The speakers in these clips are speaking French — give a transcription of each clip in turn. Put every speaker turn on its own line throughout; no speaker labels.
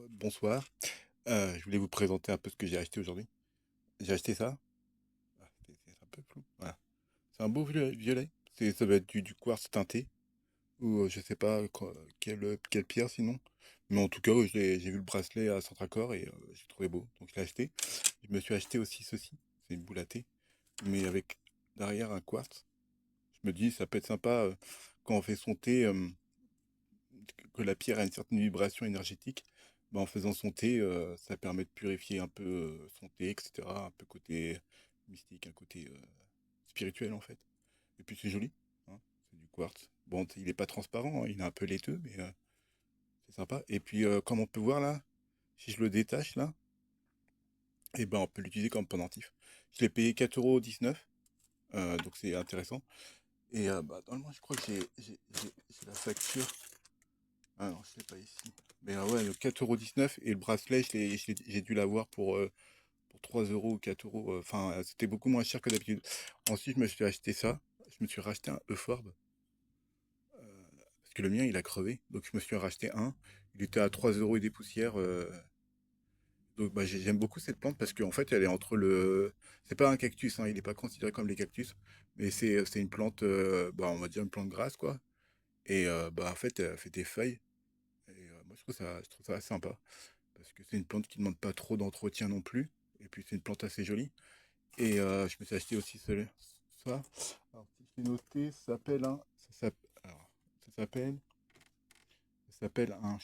Bonsoir. Je voulais vous présenter un peu ce que j'ai acheté aujourd'hui. J'ai acheté ça. C'est un peu flou. Voilà. C'est un beau violet. Ça va être du quartz teinté. Ou je sais pas quelle pierre sinon. Mais en tout cas, j'ai vu le bracelet à Centracor et j'ai trouvé beau. Donc je l'ai acheté. Je me suis acheté aussi ceci. C'est une boule à thé. Mais avec derrière un quartz. Je me dis, ça peut être sympa quand on fait son thé. Que la pierre a une certaine vibration énergétique, bah, en faisant son thé, ça permet de purifier un peu son thé, etc. Un peu côté mystique, un côté spirituel en fait. Et puis c'est joli, hein, c'est du quartz. Bon, il n'est pas transparent, hein, il est un peu laiteux, mais c'est sympa. Et puis comme on peut voir là, si je le détache là, et ben on peut l'utiliser comme pendentif. Je l'ai payé 4,19 €, donc c'est intéressant. Et bah, normalement, je crois que j'ai la facture. Ah non, je l'ai pas ici. Mais ouais, le 4,19 € et le bracelet, j'ai dû l'avoir pour 3 euros ou 4 euros. Enfin, c'était beaucoup moins cher que d'habitude. Ensuite, je me suis acheté ça. Je me suis racheté un Euphorbe. Parce que le mien, il a crevé. Donc, je me suis racheté un. Il était à 3 euros et des poussières. Donc, bah, j'aime beaucoup cette plante parce qu'en fait, elle est entre le. C'est pas un cactus, hein, il n'est pas considéré comme les cactus. Mais c'est une plante, bah, on va dire une plante grasse, quoi. Et bah, en fait, elle fait des feuilles. Et moi, je trouve ça sympa. Parce que c'est une plante qui ne demande pas trop d'entretien non plus. Et puis, c'est une plante assez jolie. Et je me suis acheté aussi ça. Alors, si je l'ai noté, ça s'appelle un. Alors, ça s'appelle. Ça s'appelle un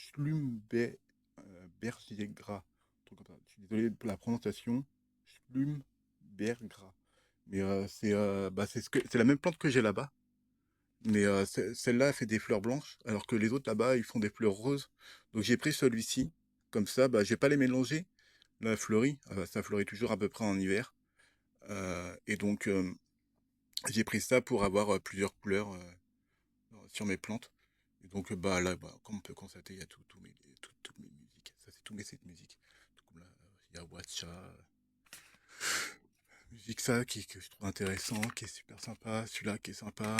berger gras. Un truc comme ça. Je suis désolé pour la prononciation. Schlumbergras. Mais bah, c'est la même plante que j'ai là-bas. Mais celle-là, elle fait des fleurs blanches, alors que les autres là-bas, ils font des fleurs roses. Donc j'ai pris celui-ci. Comme ça, bah, je vais pas les mélanger. Là, fleurit, ça fleurit toujours à peu près en hiver. Et donc, j'ai pris ça pour avoir plusieurs couleurs sur mes plantes. Et donc, bah, là, bah, comme on peut constater, il y a toutes mes musiques. Ça, c'est tous mes sites musique. Tout comme là, il y a Watcha, musique ça que je trouve intéressant, qui est super sympa. Celui-là qui est sympa.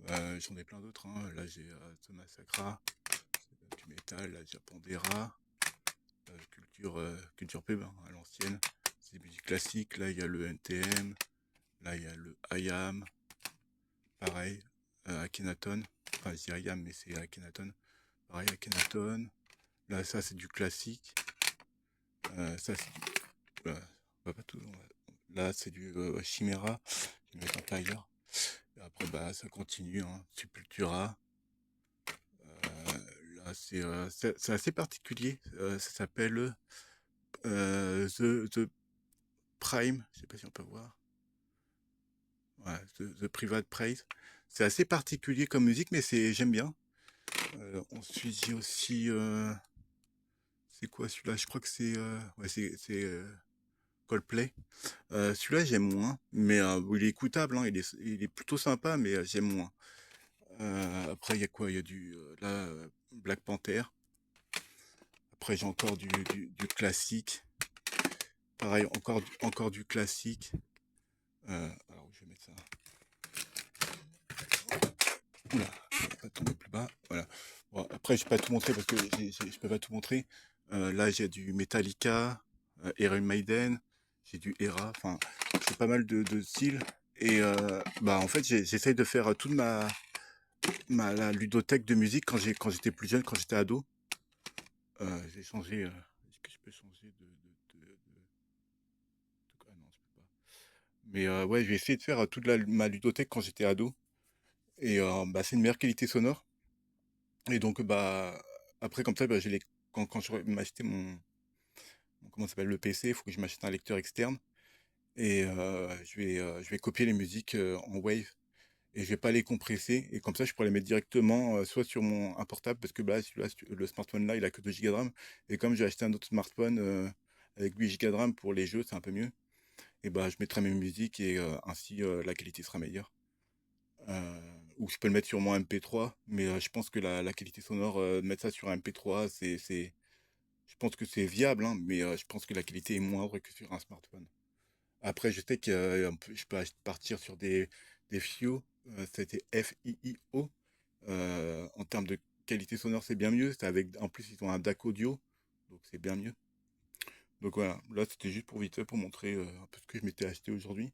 J'en ai plein d'autres, hein. Là, j'ai The Massacra, du métal, la Japandera, culture pub, hein, à l'ancienne. C'est des musiques classiques. Là, il y a le NTM. Là, il y a le IAM. Pareil, Akhenaton. Enfin, je dis IAM, mais c'est Akhenaton. Pareil, Akhenaton. Là, ça, c'est du classique. Ça, c'est du. Voilà, on va pas tout. Là, c'est du Chimera. Je vais mettre un peu ailleurs. Et après, bah, ça continue, hein. Sepultura. Là, c'est assez particulier. Ça s'appelle The Prime. Je sais pas si on peut voir. Ouais, The Private Praise. C'est assez particulier comme musique, mais j'aime bien. Ensuite, j'ai aussi. C'est quoi celui-là? Je crois que ouais, c'est Coldplay. Celui-là, j'aime moins, mais bon, il est écoutable, hein, il est plutôt sympa, mais j'aime moins. Après, il y a quoi? Il y a là, Black Panther. Après, j'ai encore du classique. Pareil, encore du classique. Alors, je vais mettre ça. Oula, je vais pas tomber plus bas. Voilà. Bon, après, je vais pas tout montrer parce que je peux pas tout montrer. Là, j'ai du Metallica, Iron Maiden, j'ai du Era. Enfin, j'ai pas mal de styles. Et bah, en fait, j'essaye de faire toute la ludothèque de musique quand j'étais plus jeune, quand j'étais ado. J'ai changé. Est-ce que je peux changer ah non, je peux pas. Mais ouais, j'ai essayé de faire toute ma ludothèque quand j'étais ado. Et bah, c'est une meilleure qualité sonore. Et donc, bah, après, comme ça, bah, quand je vais m'acheter comment ça s'appelle, le PC, il faut que je m'achète un lecteur externe. Et je vais copier les musiques en Wave. Et je vais pas les compresser. Et comme ça, je pourrais les mettre directement soit sur un portable, parce que bah, le smartphone là, il a que 2 Go de RAM. Et comme j'ai acheté un autre smartphone avec 8 Go de RAM pour les jeux, c'est un peu mieux. Et bah, je mettrai mes musiques et ainsi la qualité sera meilleure. Ou je peux le mettre sur mon MP3, mais je pense que la qualité sonore, de mettre ça sur un MP3, je pense que c'est viable, hein, mais je pense que la qualité est moindre que sur un smartphone. Après, je sais que je peux partir sur des FiO, c'était FIIO. En termes de qualité sonore, c'est bien mieux. En plus, ils ont un DAC audio, donc c'est bien mieux. Donc voilà, là c'était juste pour vite fait pour montrer un peu ce que je m'étais acheté aujourd'hui.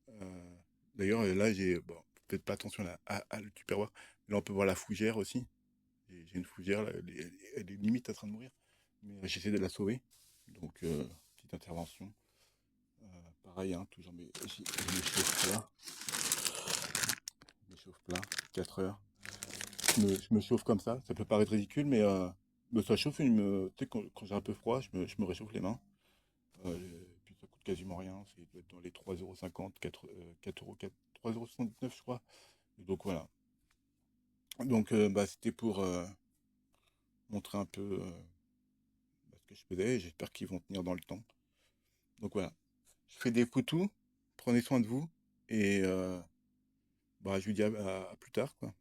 Euh, D'ailleurs, là j'ai, bon, faites pas attention à le tupperware. Là on peut voir la fougère aussi. J'ai une fougère, là, elle est limite en train de mourir, mais j'essaie de la sauver. Donc petite intervention. Pareil, hein, toujours mes chauffe plat, mes chauffe plat, 4 heures. Je me chauffe comme ça peut paraître ridicule, mais ça chauffe, tu sais, quand j'ai un peu froid, je me réchauffe les mains. Puis ça coûte quasiment rien, c'est doit être dans les 3,50 €, 3,79 € je crois. Et donc voilà. Donc bah, c'était pour montrer un peu bah, ce que je faisais, et j'espère qu'ils vont tenir dans le temps. Donc voilà. Je fais des poutous, prenez soin de vous, et bah, je vous dis à plus tard, quoi.